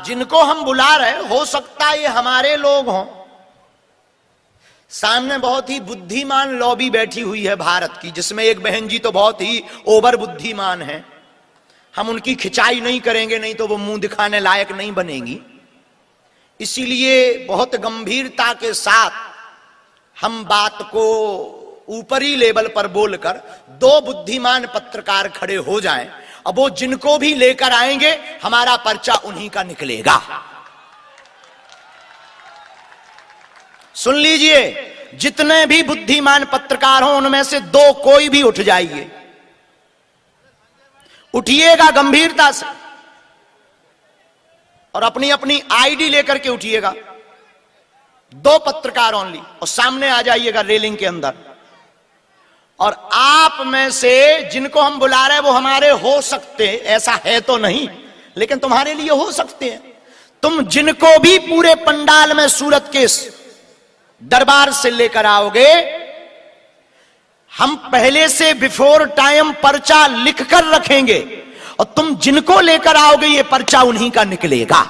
जिनको हम बुला रहे, हो सकता है ये हमारे लोग हों। सामने बहुत ही बुद्धिमान लॉबी बैठी हुई है भारत की, जिसमें एक बहन जी तो बहुत ही ओवर बुद्धिमान है। हम उनकी खिंचाई नहीं करेंगे, नहीं तो वो मुंह दिखाने लायक नहीं बनेगी। इसीलिए बहुत गंभीरता के साथ हम बात को ऊपरी लेवल पर बोलकर दो बुद्धिमान पत्रकार खड़े हो जाएं, अब वो जिनको भी लेकर आएंगे हमारा पर्चा उन्हीं का निकलेगा। सुन लीजिए, जितने भी बुद्धिमान पत्रकार हों उनमें से दो कोई भी उठ जाइए, उठिएगा गंभीरता से और अपनी अपनी आईडी लेकर के उठिएगा। दो पत्रकार ओनली, और सामने आ जाइएगा रेलिंग के अंदर। और आप में से जिनको हम बुला रहे हैं वो हमारे हो सकते, ऐसा है तो नहीं, लेकिन तुम्हारे लिए हो सकते हैं। तुम जिनको भी पूरे पंडाल में सूरत के दरबार से लेकर आओगे, हम पहले से बिफोर टाइम पर्चा लिख कर रखेंगे, और तुम जिनको लेकर आओगे ये पर्चा उन्हीं का निकलेगा।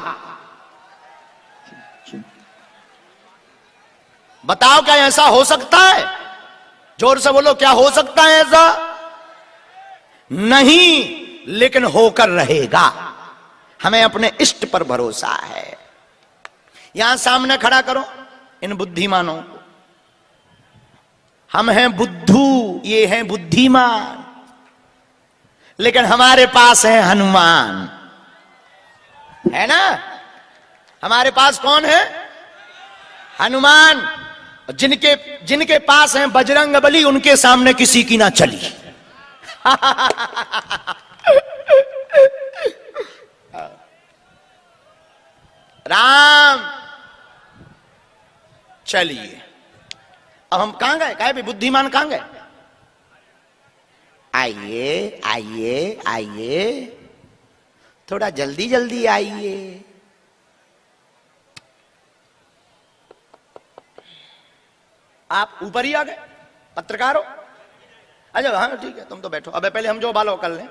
बताओ क्या ऐसा हो सकता है? जोर से बोलो, क्या हो सकता है ऐसा? नहीं, लेकिन होकर रहेगा। हमें अपने इष्ट पर भरोसा है। यहां सामने खड़ा करो इन बुद्धिमानों को। हम हैं बुद्धू, ये हैं बुद्धिमान, लेकिन हमारे पास है हनुमान, है ना? हमारे पास कौन है? हनुमान। जिनके पास है बजरंग बली, उनके सामने किसी की ना चली। राम चलिए। अब हम कहां गए? कहे भी बुद्धिमान कहां गए? आइए आइए आइए, थोड़ा जल्दी जल्दी आइए। आप ऊपर ही आ गए, पत्रकार हो। अच्छा हाँ ठीक है, तुम तो बैठो। अब पहले हम जो बालो कर लें,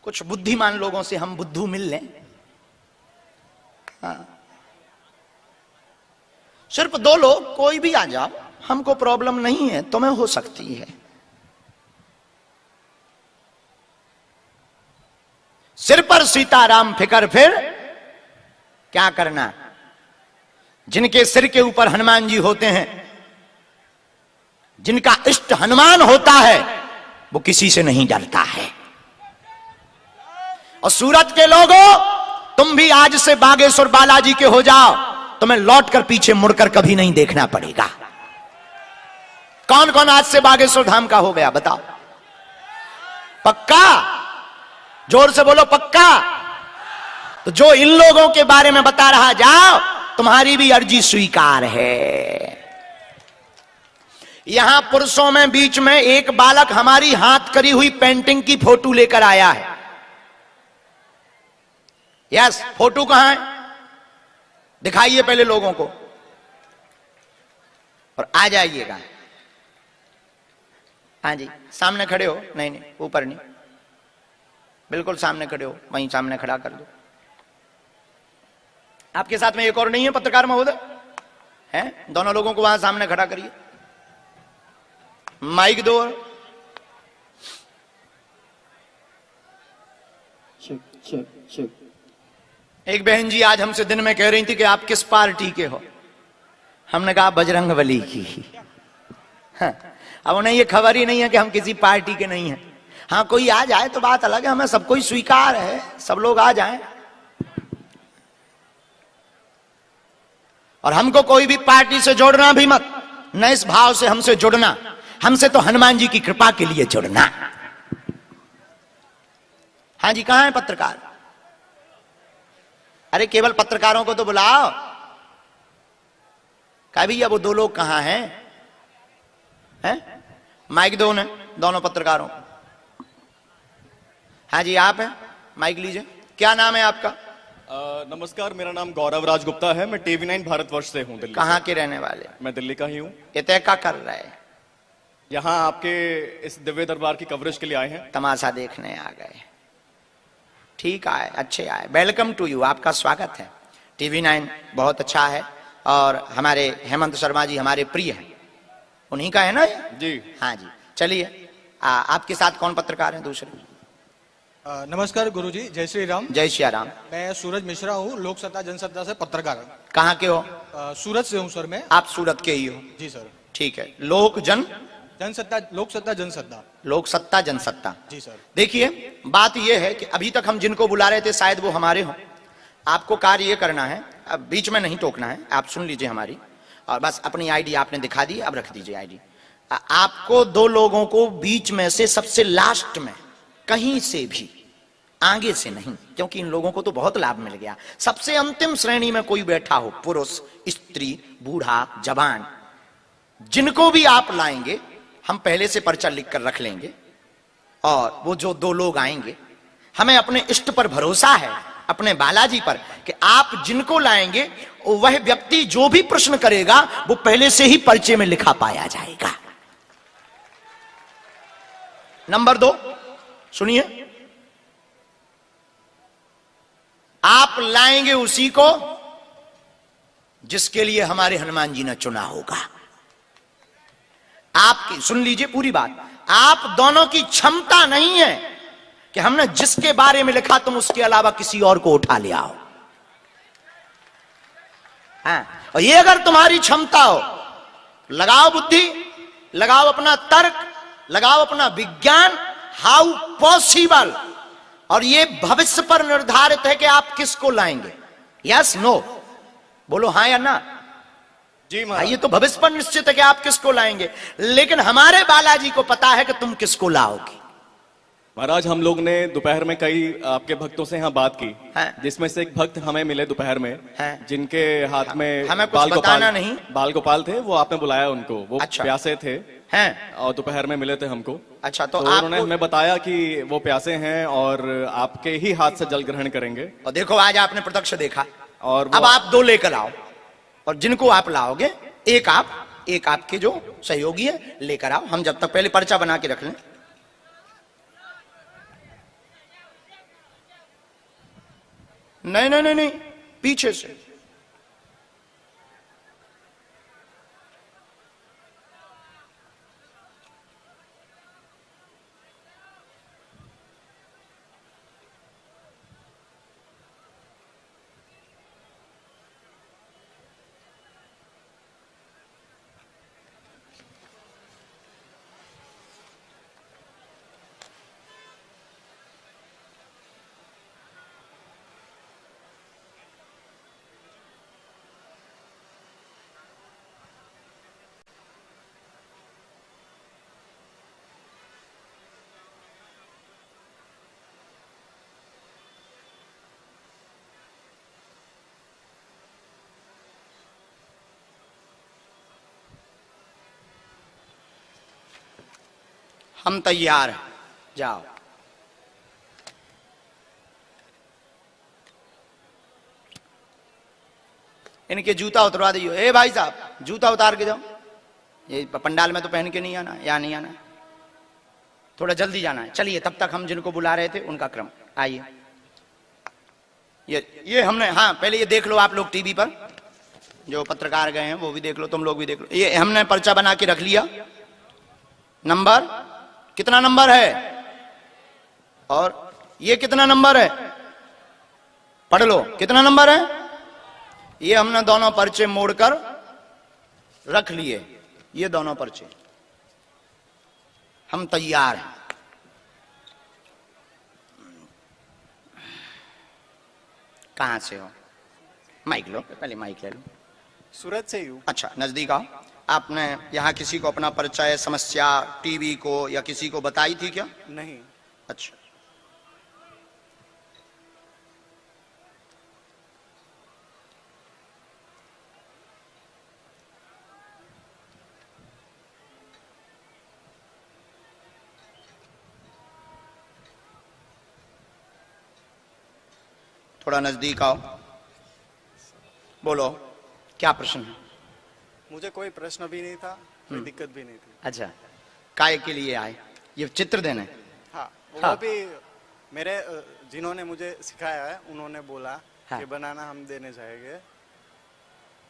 कुछ बुद्धिमान लोगों से हम बुद्धू मिल लें। हाँ, सिर्फ दो लोग, कोई भी आ जाओ, हमको प्रॉब्लम नहीं है, तुम्हें हो सकती है। सिर पर सीताराम फिकर, फिर क्या करना? जिनके सिर के ऊपर हनुमान जी होते हैं, जिनका इष्ट हनुमान होता है, वो किसी से नहीं डरता है। और सूरत के लोगों, तुम भी आज से बागेश्वर बालाजी के हो जाओ, तुम्हें लौटकर पीछे मुड़कर कभी नहीं देखना पड़ेगा। कौन कौन आज से बागेश्वर धाम का हो गया बताओ? पक्का? जोर से बोलो पक्का। तो जो इन लोगों के बारे में बता रहा, जाओ, तुम्हारी भी अर्जी स्वीकार है। यहां पुरुषों में बीच में एक बालक हमारी हाथ करी हुई पेंटिंग की फोटो लेकर आया है। यस, फोटो कहां है? दिखाइए पहले लोगों को, और आ जाइएगा। हाँ जी, सामने खड़े हो। नहीं नहीं, ऊपर नहीं, बिल्कुल सामने खड़े हो, वहीं सामने खड़ा कर दो। आपके साथ में एक और नहीं है पत्रकार महोदय? हैं? दोनों लोगों को वहां सामने खड़ा करिए। माइक दो। Check check check. एक बहन जी आज हमसे दिन में कह रही थी कि आप किस पार्टी के हो? हमने कहा बजरंग बली की। हाँ, अब उन्हें ये खबर ही नहीं है कि हम किसी पार्टी के नहीं हैं। हाँ, कोई आ जाए तो बात अलग है, हमें सबको ही स्वीकार है, सब लोग आ जाएं। और हमको कोई भी पार्टी से जोड़ना भी मत, न इस भाव से हमसे जुड़ना, हमसे तो हनुमान जी की कृपा के लिए जुड़ना। हाँ जी, कहां है पत्रकार? अरे केवल पत्रकारों को तो बुलाओ। कहा भैया वो दो लोग कहां हैं? हैं? माइक दो उन्हें, दोनों पत्रकारों। हाँ जी, आप हैं, माइक लीजिए। क्या नाम है आपका? नमस्कार, मेरा नाम गौरव राज गुप्ता है। मैं TV9 भारतवर्ष से हूँ, दिल्ली। कहाँ के रहने वाले? मैं दिल्ली का ही हूँ। ये तय क्या कर रहे हैं? यहाँ आपके इस दिव्य दरबार की कवरेज के लिए आए हैं। तमाशा देखने आ गए। ठीक आए, अच्छे आए। वेलकम टू यू, आपका स्वागत है। टीवी 9 बहुत अच्छा है और हमारे हेमंत शर्मा जी हमारे प्रिय हैं, उन्हीं का है ना ये? जी। हाँ जी, चलिए आपके साथ कौन पत्रकार हैं दूसरे? नमस्कार गुरुजी, जय श्री राम। जय श्री राम। मैं सूरज मिश्रा हूँ, लोक सत्ता जनसत्ता से पत्रकार। कहाँ के हो? सूरत से हूँ सर मैं। आप सूरत के ही हो? जी सर। ठीक है। लोक जनसत्ता, लोक सत्ता जनसत्ता। लोक सत्ता जनसत्ता। जी सर। देखिए, बात यह है कि अभी तक हम जिनको बुला रहे थे शायद वो हमारे हों। आपको कार्य ये करना है, अब बीच में नहीं टोकना है, आप सुन लीजिए हमारी, और बस अपनी आईडी आपने दिखा दी, अब रख दीजिए आईडी। आपको 2 लोगों को बीच में से सबसे लास्ट में, कहीं से भी, आगे से नहीं, क्योंकि इन लोगों को तो बहुत लाभ मिल गया। सबसे अंतिम श्रेणी में कोई बैठा हो, पुरुष, स्त्री, बूढ़ा, जवान, जिनको भी आप लाएंगे हम पहले से पर्चा लिख कर रख लेंगे, और वो जो 2 लोग आएंगे, हमें अपने इष्ट पर भरोसा है, अपने बालाजी पर, कि आप जिनको लाएंगे वह व्यक्ति जो भी प्रश्न करेगा वो पहले से ही पर्चे में लिखा पाया जाएगा। नंबर 2 सुनिए, आप लाएंगे उसी को जिसके लिए हमारे हनुमान जी ने चुना होगा। आपकी सुन लीजिए पूरी बात, आप दोनों की क्षमता नहीं है कि हमने जिसके बारे में लिखा तुम उसके अलावा किसी और को उठा ले आओ। हाँ, और ये अगर तुम्हारी क्षमता हो, लगाओ बुद्धि, लगाओ अपना तर्क, लगाओ अपना विज्ञान, हाउ पॉसिबल, और ये भविष्य पर निर्धारित है कि आप किसको लाएंगे। यस नो बोलो, हाँ या ना? जी महाराज। ये तो भविष्य पर निश्चित है कि आप किसको लाएंगे, लेकिन हमारे बालाजी को पता है कि तुम किसको लाओगे। महाराज, हम लोग ने दोपहर में कई आपके भक्तों से यहाँ बात की, हाँ। जिसमें से एक भक्त हमें मिले दोपहर में, हाँ। जिनके हाथ में हमें कुछ बताना नहीं। बाल गोपाल थे, वो आपने बुलाया उनको, वो अच्छा। प्यासे थे हैं? और दोपहर में मिले थे हमको। अच्छा, तो उन्होंने आपको हमें बताया कि वो प्यासे हैं और आपके ही हाथ से जल ग्रहण करेंगे। और देखो आज आपने प्रत्यक्ष देखा, और अब आप 2 लेकर आओ, और जिनको आप लाओगे एक आपके जो सहयोगी है लेकर आओ। हम जब तक पहले पर्चा बना के रख लें। नहीं नहीं नहीं नहीं, पीछे से। हम तैयार हैं, जाओ। इनके जूता उतरवा दियो। ए भाई साहब, जूता उतार के जाओ। ये पंडाल में तो पहन के नहीं आना, या नहीं आना, थोड़ा जल्दी जाना है। चलिए, तब तक हम जिनको बुला रहे थे उनका क्रम, आइए। ये हमने, हाँ पहले ये देख लो आप लोग टीवी पर, जो पत्रकार गए हैं वो भी देख लो, तुम लोग भी देख लो। ये हमने पर्चा बना के रख लिया। नंबर कितना नंबर है, और ये कितना नंबर है, पढ़ लो कितना नंबर है। ये हमने दोनों पर्चे मोड़कर रख लिए, ये दोनों पर्चे। हम तैयार हैं। कहां से हो? माइक लो, पहले माइक ले लो। सूरत से ही हूँ। अच्छा, नजदीक आओ। आपने यहाँ किसी को अपना परिचय, समस्या, टीवी को या किसी को बताई थी क्या? नहीं। अच्छा, थोड़ा नजदीक आओ, बोलो क्या प्रश्न है? मुझे कोई प्रश्न भी नहीं था, कोई दिक्कत भी नहीं थी। अच्छा, काय के लिए आए? ये चित्र देने? हाँ, वो हाँ। भी मेरे जिन्होंने मुझे सिखाया है उन्होंने बोला हाँ। कि बनाना हम देने जाएंगे,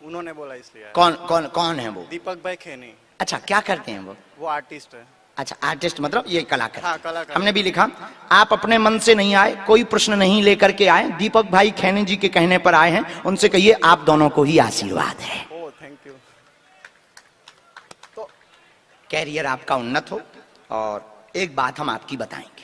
उन्होंने बोला इसलिए आया। कौन कौन कौन है वो? दीपक भाई खेनी, अच्छा, क्या करते हैं वो आर्टिस्ट है। अच्छा, आर्टिस्ट मतलब ये कलाकार। हाँ, कलाकार। हमने भी लिखा, आप अपने मन से नहीं आए, कोई प्रश्न नहीं लेकर के आए, दीपक भाई खैनी जी के कहने पर आए हैं, उनसे कहिए आप दोनों को ही आशीर्वाद है, ओह थैंक यू। तो कैरियर आपका उन्नत हो। और एक बात हम आपकी बताएंगे,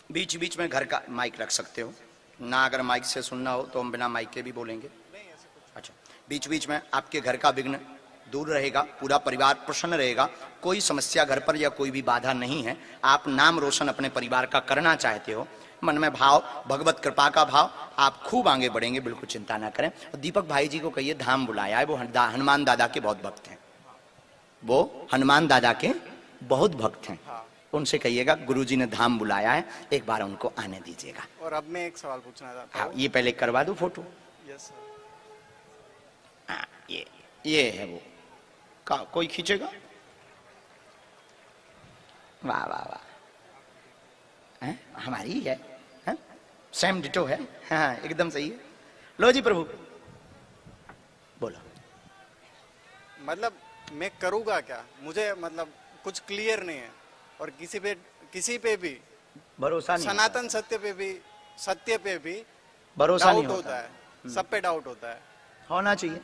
बीच बीच में घर का माइक रख सकते हो ना, अगर माइक से सुनना हो तो हम बिना माइक के भी बोलेंगे। अच्छा, बीच बीच में आपके घर का विघ्न दूर रहेगा, पूरा परिवार प्रसन्न रहेगा, कोई समस्या घर पर या कोई भी बाधा नहीं है। आप नाम रोशन अपने परिवार का करना चाहते हो, मन में भाव, भगवत कृपा का भाव, आप खूब आगे बढ़ेंगे, बिल्कुल चिंता ना करें। दीपक भाई जी को कहिए धाम बुलाया है, वो हनुमान दादा के बहुत भक्त हैं, वो हनुमान दादा के बहुत भक्त हैं। उनसे कहिएगा गुरुजी ने धाम बुलाया है, एक बार उनको आने दीजिएगा। और अब मैं एक सवाल पूछना चाहता हाँ, हूँ। ये पहले करवा दो फोटो। Yes sir. हाँ, ये है वो का, कोई खींचेगा? वाह वाह वाह, हैं? हमारी ही है, हैं? सेम डिटो है। हाँ, एकदम सही है। लो जी प्रभु, बोलो। मतलब मैं करूँगा क्या, मुझे मतलब कुछ क्लियर नहीं है, और किसी पे भी भरोसा नहीं सनातन सत्य पे भी भरोसा नहीं डाउट होता है, सब पे डाउट होता है। होना चाहिए।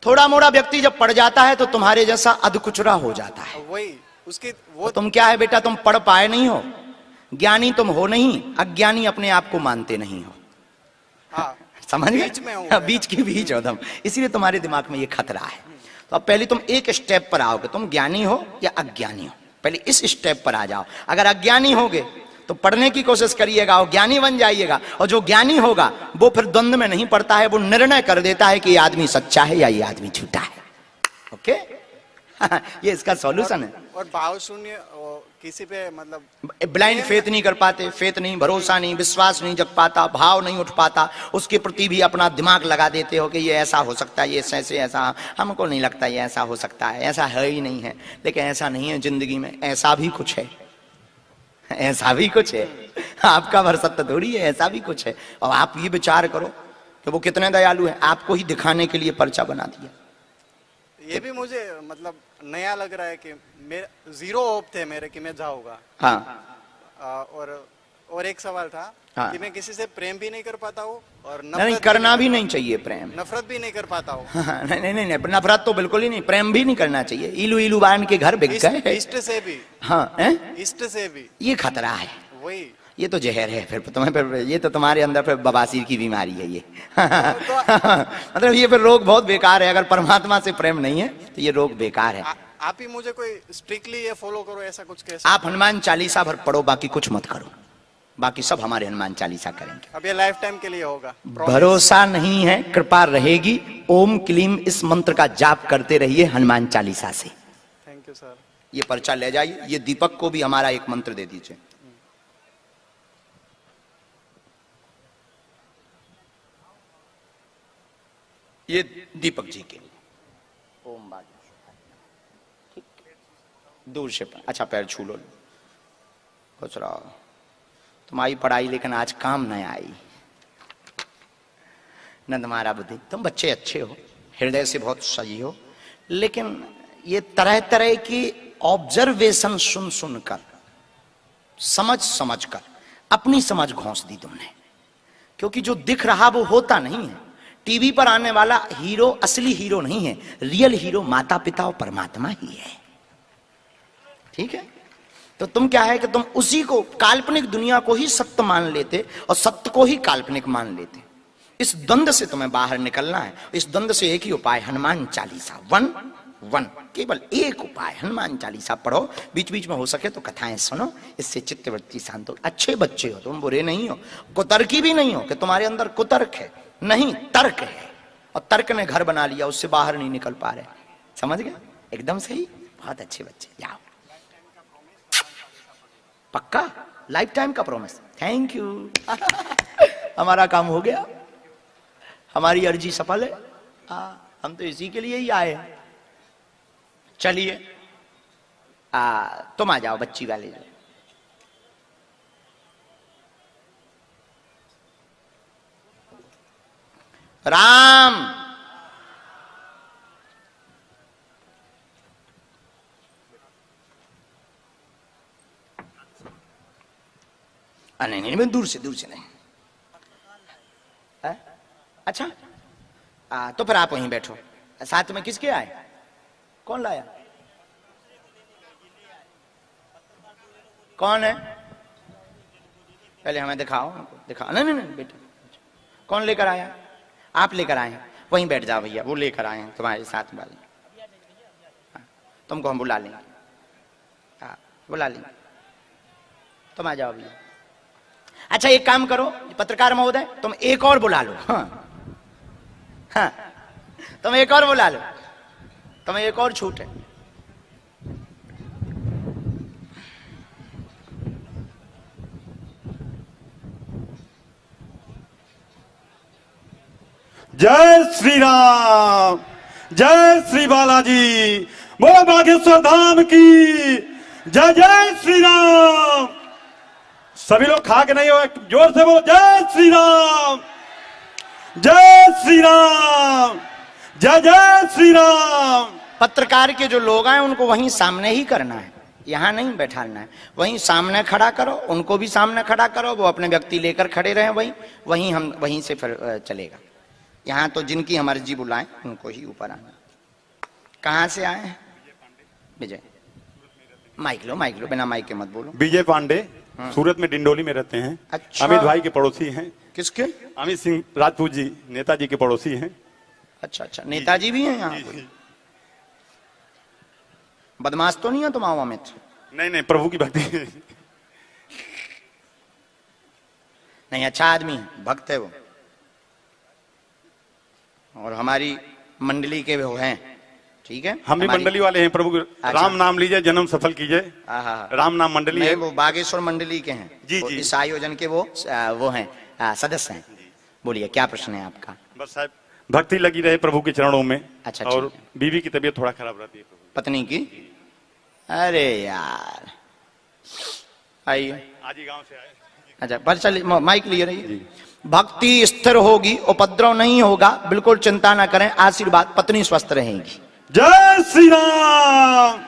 थोड़ा मोड़ा व्यक्ति जब पढ़ जाता है तो तुम्हारे जैसा अधकुचरा हो जाता है। वही उसकी वो तो तुम क्या है बेटा, तुम पढ़ पाए नहीं हो, ज्ञानी तुम हो नहीं, अज्ञानी अपने आप को मानते नहीं हो। हाँ, समझ गए? बीच में हूँ हाँ, बीच की बीच हो तुम, इसीलिए तुम्हारे दिमाग में ये खतरा है। तो अब पहले तुम एक स्टेप पर आओगे, तुम ज्ञानी हो या अज्ञानी हो, पहले इस स्टेप पर आ जाओ। अगर अज्ञानी होगे तो पढ़ने की कोशिश करिएगा और ज्ञानी बन जाइएगा, और जो ज्ञानी होगा वो फिर द्वंद्व में नहीं पड़ता है, वो निर्णय कर देता है कि ये आदमी सच्चा है या ये आदमी झूठा है। ओके ये इसका सॉल्यूशन है। और भाव शून्य किसी पे मतलब ब्लाइंड फेथ नहीं कर पाते, फेथ नहीं, भरोसा नहीं, विश्वास नहीं जग पाता, भाव नहीं उठ पाता, उसके प्रति भी अपना दिमाग लगा देते हो कि ये ऐसा हो सकता है, ये ऐसे ऐसा, हमको नहीं लगता ये ऐसा हो सकता है, ऐसा है ही नहीं है। लेकिन ऐसा नहीं है जिंदगी में, ऐसा भी कुछ है, ऐसा भी कुछ है, आपका भरसत्य थोड़ी है, ऐसा भी कुछ है। और आप ये विचार करो कि वो कितने दयालु है, आपको ही दिखाने के लिए पर्चा बना दिया। ये भी मुझे मतलब नया लग रहा है कि मेरे जीरो होप थे मेरे कि मैं जाऊंगा। हाँ, और एक सवाल था हाँ। कि मैं किसी से प्रेम भी नहीं कर पाता हूँ और नहीं करना भी नहीं चाहिए प्रेम। नफरत भी नहीं कर पाता हूँ। हाँ, नहीं, नफरत तो बिल्कुल ही नहीं, प्रेम भी नहीं करना चाहिए। इलू इलू बान के घर बिक गए। इष्ट से भी। हाँ, इष्ट से भी ये खतरा है, वही ये तो जहर है फिर तुम्हें, फिर ये तो तुम्हारे अंदर फिर बवासीर की बीमारी है ये। मतलब ये फिर रोग बहुत बेकार है। अगर परमात्मा से प्रेम नहीं है तो ये रोग बेकार है। आप ही मुझे कोई स्ट्रिक्टली ये फॉलो करो, ऐसा कुछ कैसे? आप हनुमान चालीसा भर पढ़ो, बाकी कुछ मत करो, बाकी सब हमारे हनुमान चालीसा करेंगे। अब ये लाइफ टाइम के लिए होगा। भरोसा नहीं है, कृपा रहेगी। ओम क्लीम इस मंत्र का जाप करते रहिए हनुमान चालीसा से। Thank you sir. ये पर्चा ले जाइए, ये दीपक को भी हमारा एक मंत्र दे दीजिए। ये दीपक जी के ओम बाजू, ठीक, दूर से अच्छा पैर छू लो। खुश रहो। तुम्हारी पढ़ाई लेकिन आज काम नहीं आई न, तुम्हारा बुद्धि, तुम बच्चे अच्छे हो, हृदय से बहुत सही हो, लेकिन ये तरह तरह की ऑब्जर्वेशन सुन सुनकर, समझ कर अपनी समझ घोंस दी तुमने। क्योंकि जो दिख रहा वो होता नहीं है। टीवी पर आने वाला हीरो असली हीरो नहीं है, रियल हीरो माता पिता और परमात्मा ही है। ठीक है? तो तुम क्या है कि तुम उसी को, काल्पनिक दुनिया को ही सत्य मान लेते और सत्य को ही काल्पनिक मान लेते। इस द्वंद्व से तुम्हें बाहर निकलना है। इस द्वंद्व से एक ही उपाय, हनुमान चालीसा 1 केवल एक उपाय, हनुमान चालीसा पढ़ो, बीच बीच में हो सके तो कथाएं सुनो, इससे चित्तवृत्ति शांत हो। अच्छे बच्चे हो तुम, बुरे नहीं हो, कुतर्की भी नहीं हो कि तुम्हारे अंदर कुतर्क है, नहीं, तर्क है, और तर्क ने घर बना लिया, उससे बाहर नहीं निकल पा रहे। समझ गए? एकदम सही, बहुत अच्छे बच्चे, जाओ। पक्का लाइफ टाइम का प्रॉमिस। Thank you. हमारा काम हो गया, हमारी अर्जी सफल है। हम तो इसी के लिए ही आए हैं। चलिए तुम आ जाओ बच्ची वाले जो। राम नहीं नहीं, दूर से नहीं। अच्छा तो फिर आप वहीं बैठो। साथ में किसके आए? कौन लाया? कौन है? पहले हमें दिखाओ, दिखाओ। नहीं नहीं नहीं बेटा, कौन लेकर आया? आप लेकर आए हैं? वहीं बैठ जाओ भैया, वो लेकर आए हैं तुम्हारे साथ वाले। तुमको हम बुला लेंगे। हाँ बुला लेंगे, तुम आ जाओ भैया। अच्छा एक काम करो पत्रकार महोदय, तुम एक और बुला लो। हाँ तुम एक और बुला लो, तुम्हें एक और छूट है। जय श्री राम, जय श्री बालाजी, बोलो बागेश्वर धाम की जय। जय श्री राम। सभी लोग खा के नहीं हो, जोर से बोलो जय श्री राम, जय श्री राम, जय जय श्री राम। पत्रकार के जो लोग हैं उनको वहीं सामने ही करना है, यहां नहीं बैठाना है। वहीं सामने खड़ा करो, उनको भी सामने खड़ा करो, वो अपने व्यक्ति लेकर खड़े रहे वहीं हम वहीं से फिर चलेगा। यहाँ तो जिनकी हम अर्जी बुलाएं उनको ही ऊपर आना। कहाँ से आए हैं? विजय। माइक लो बिना माइक के मत बोलो। विजय पांडे सूरत में डिंडोली में रहते हैं। अच्छा। अमित भाई के पड़ोसी हैं। किसके? अमित सिंह राजपूत जी नेताजी के पड़ोसी हैं। अच्छा नेताजी भी हैं यहाँ? बदमाश तो नहीं है तुम? आओ अमित। नहीं प्रभु की भक्ति। नहीं अच्छा आदमी है, भक्त है वो, और हमारी मंडली के वो हैं। ठीक है, हम भी मंडली वाले हैं प्रभु। अच्छा। राम नाम लीजिए, जन्म सफल कीजिए। राम नाम मंडली है। वो बागेश्वर मंडली के हैं। जी। इस आयोजन के वो हैं सदस्य हैं। बोलिए क्या प्रश्न है आपका? बस साहब भक्ति लगी रहे प्रभु के चरणों में। अच्छा, और ठीक है। बीवी की तबीयत थोड़ा खराब रहती है। पत्नी की? अरे यार आइए। आज ही गांव से आए। अच्छा पर चलिए माइक लिए रहिए। भक्ति स्थिर होगी, उपद्रव नहीं होगा, बिल्कुल चिंता ना करें, आशीर्वाद, पत्नी स्वस्थ रहेगी। जय श्री राम,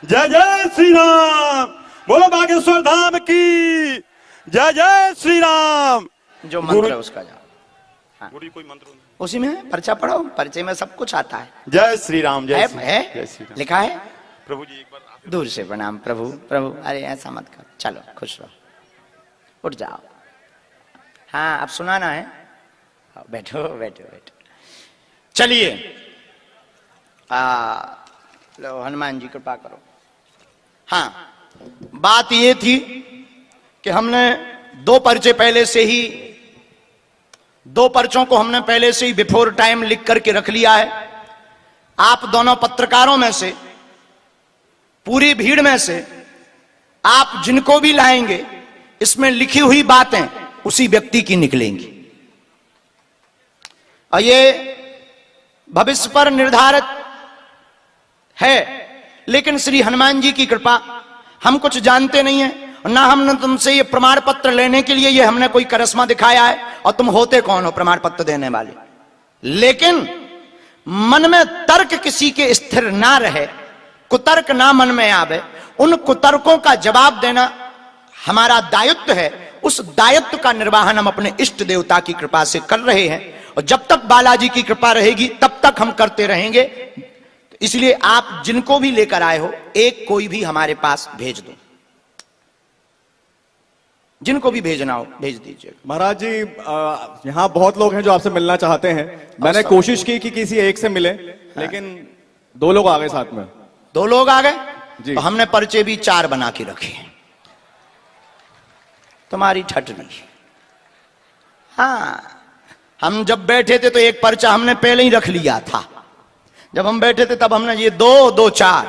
जय जय श्री राम, बोलो बागेश्वर धाम की जय। जय श्री राम। जो मंत्र है उसका जाओ। कोई मंत्र उसी में है, पर्चा पढ़ो, पर्चे में सब कुछ आता है। जय श्री राम। जय है श्री राम लिखा है। प्रभु जी एक बार दूर से प्रणाम। प्रभु प्रभु, अरे ऐसा मत करो, चलो खुश रहो, उठ जाओ। हाँ अब सुनाना है, बैठो बैठो बैठो। चलिए लो हनुमान जी कृपा करो। हाँ बात ये थी कि हमने दो पर्चों को हमने पहले से ही बिफोर टाइम लिख करके रख लिया है। आप दोनों पत्रकारों में से, पूरी भीड़ में से आप जिनको भी लाएंगे, इसमें लिखी हुई बातें उसी व्यक्ति की निकलेंगी। और ये भविष्य पर निर्धारित है, लेकिन श्री हनुमान जी की कृपा, हम कुछ जानते नहीं है, ना हमने तुमसे ये प्रमाण पत्र लेने के लिए ये हमने कोई करिश्मा दिखाया है, और तुम होते कौन हो प्रमाण पत्र देने वाले। लेकिन मन में तर्क किसी के स्थिर ना रहे, कुतर्क ना मन में आवे, उन कुतर्कों का जवाब देना हमारा दायित्व है। उस दायित्व का निर्वहन हम अपने इष्ट देवता की कृपा से कर रहे हैं, और जब तक बालाजी की कृपा रहेगी तब तक हम करते रहेंगे। इसलिए आप जिनको भी लेकर आए हो, एक कोई भी हमारे पास भेज दो, जिनको भी भेजना हो भेज दीजिए। महाराज जी यहाँ बहुत लोग हैं जो आपसे मिलना चाहते हैं। मैंने कोशिश की कि किसी एक से मिले, लेकिन 2 लोग आ गए साथ में। 2 लोग आ गए जी। तो हमने पर्चे भी 4 बना के रखे हैं, तुम्हारी ठटनी। हाँ हम जब बैठे थे तो एक पर्चा हमने पहले ही रख लिया था, जब हम बैठे थे तब हमने ये 2 2 4,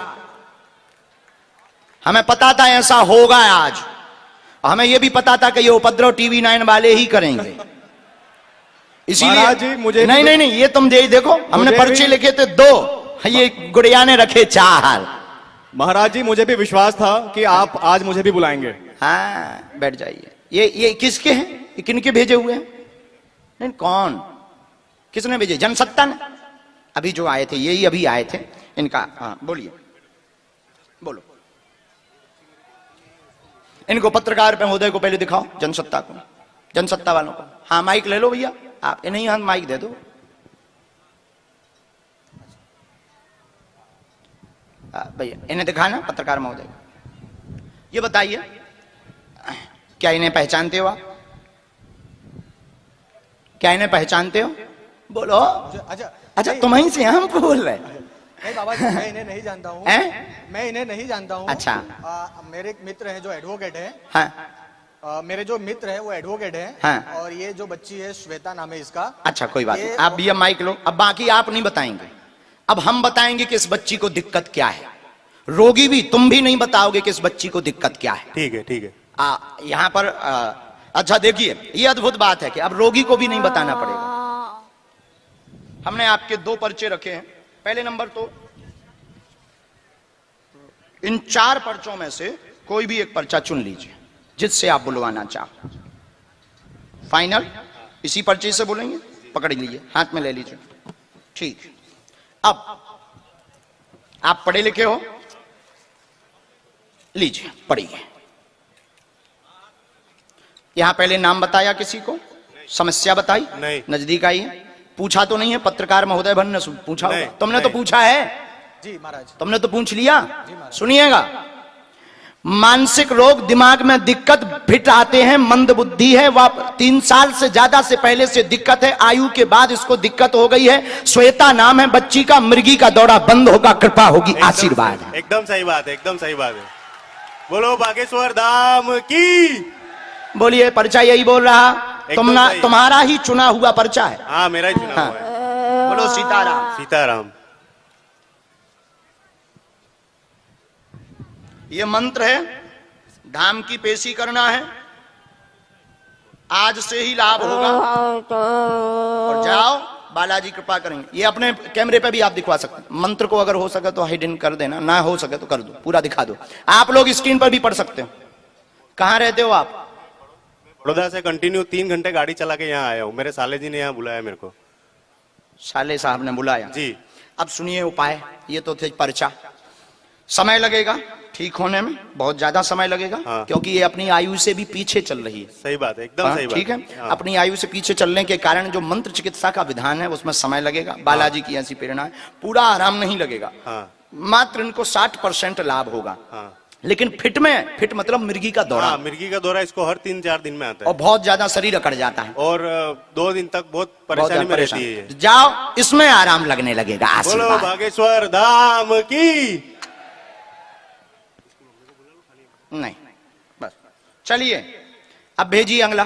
हमें पता था ऐसा होगा आज, हमें यह भी पता था कि ये उपद्रव टीवी 9 वाले ही करेंगे। इसीलिए महाराज जी, मुझे नहीं नहीं नहीं, ये तुम देखो, हमने पर्चे लिखे थे 2, ये गुड़िया ने रखे 4। महाराज जी, मुझे भी विश्वास था कि आप आज मुझे भी बुलाएंगे। हाँ, बैठ जाइए। ये किसके हैं? ये किनके भेजे हुए हैं? नहीं, कौन, किसने भेजे? जनसत्ता ने। अभी जो आए थे, यही अभी आए थे इनका। हाँ बोलिए, बोलो। इनको पत्रकार महोदय को पहले दिखाओ, जनसत्ता को, जनसत्ता वालों को। हाँ माइक ले लो भैया, आप इन्हें हाथ माइक दे दो। भैया इन्हें दिखाना, पत्रकार महोदय। ये बताइए, क्या इन्हें पहचानते हो आप? क्या इन्हें पहचानते हो? बोलो। अच्छा अच्छा, तुम ही से हम बोल रहे हैं? नहीं बाबा जी, मैं इन्हें नहीं जानता हूँ। मैं इन्हें नहीं जानता हूँ। अच्छा। मेरे एक मित्र हैं जो एडवोकेट हैं। हाँ। मेरे जो मित्र है वो एडवोकेट है। हाँ। और ये जो बच्ची है श्वेता नाम है इसका। अच्छा कोई बात नहीं, आप भैया माइक लो। अब बाकी आप नहीं बताएंगे, अब हम बताएंगे कि इस बच्ची को दिक्कत क्या है। रोगी भी, तुम भी नहीं बताओगे कि इस बच्ची को दिक्कत क्या है। ठीक है, ठीक है। यहाँ पर अच्छा देखिए, ये अद्भुत बात है कि अब रोगी को भी नहीं बताना पड़ेगा। हमने आपके 2 पर्चे रखे हैं। पहले नंबर तो इन 4 पर्चों में से कोई भी एक पर्चा चुन लीजिए जिससे आप बुलवाना चाहो। फाइनल इसी पर्चे से बोलेंगे, पकड़ लीजिए, हाथ में ले लीजिए। ठीक, अब आप पढ़े लिखे हो, लीजिए पढ़िए। यहां पहले नाम बताया किसी को, समस्या बताई? नहीं। नजदीक आई है? पूछा तो नहीं है पत्रकार महोदय भन ने पूछा होगा? तुमने नहीं। तो पूछा है जी महाराज। तुमने तो पूछ लिया। सुनिएगा, मानसिक रोग, दिमाग में दिक्कत, फिट आते हैं, मंद बुद्धि है, वह 3 साल से ज्यादा से पहले से दिक्कत है, आयु के बाद इसको दिक्कत हो गई है। श्वेता नाम है बच्ची का, मृगी का दौरा बंद होगा, कृपा होगी, आशीर्वाद है। एकदम सही बात है, एकदम सही बात है। बोलो बागेश्वर धाम की। बोलिए, पर्चा यही बोल रहा। सही। तुम्हारा ही चुना हुआ पर्चा है। हाँ, मेरा ही चुना हुआ है। बोलो सीताराम। सीताराम। ये मंत्र है, धाम की पेशी करना है, आज से ही लाभ होगा। और जाओ, बालाजी कृपा करेंगे। ये अपने कैमरे पे भी आप दिखवा सकते हैं। मंत्र को अगर हो सके तो हाइड इन कर देना, ना हो सके तो कर दो, पूरा दिखा दो। आप लोग स्क्रीन पर भी पढ़ सकते हो। कहां रहते हो आप? बड़ौदा से कंटिन्यू 3 घंटे गाड़ी चला के यहाँ आया हूँ। मेरे साले जी ने यहाँ बुलाया मेरे को। साले साहब ने बुलाया जी। अब सुनिए उपाय। ये तो थे पर्चा, समय लगेगा ठीक होने में, बहुत ज्यादा समय लगेगा। हाँ। क्योंकि ये अपनी आयु से भी पीछे चल रही है। सही बात है, एकदम सही बात। ठीक है। हाँ। अपनी आयु से पीछे चलने के कारण जो मंत्र चिकित्सा का विधान है उसमें समय लगेगा। बालाजी की ऐसी प्रेरणा है। पूरा आराम नहीं लगेगा। हाँ। मात्र इनको 60% लाभ होगा। हाँ। लेकिन फिट मतलब मिर्गी का दौरा। हाँ, मिर्गी का दौरा इसको हर 3-4 दिन में आता और है। बहुत ज्यादा शरीर अकड़ जाता है। और 2 दिन तक बहुत बहुत परेशानी ज्यादा में रहती परेशान। है ये। जाओ, इसमें आराम लगने लगेगा। बोलो आशीर्वाद। बागेश्वर धाम की। नहीं, बस चलिए, अब भेजिए अगला।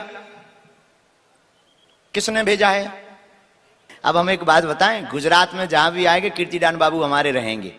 किसने भेजा है? अब हम एक बात बताएं, गुजरात में जहां भी आएंगे कीर्तिदान बाबू हमारे रहेंगे।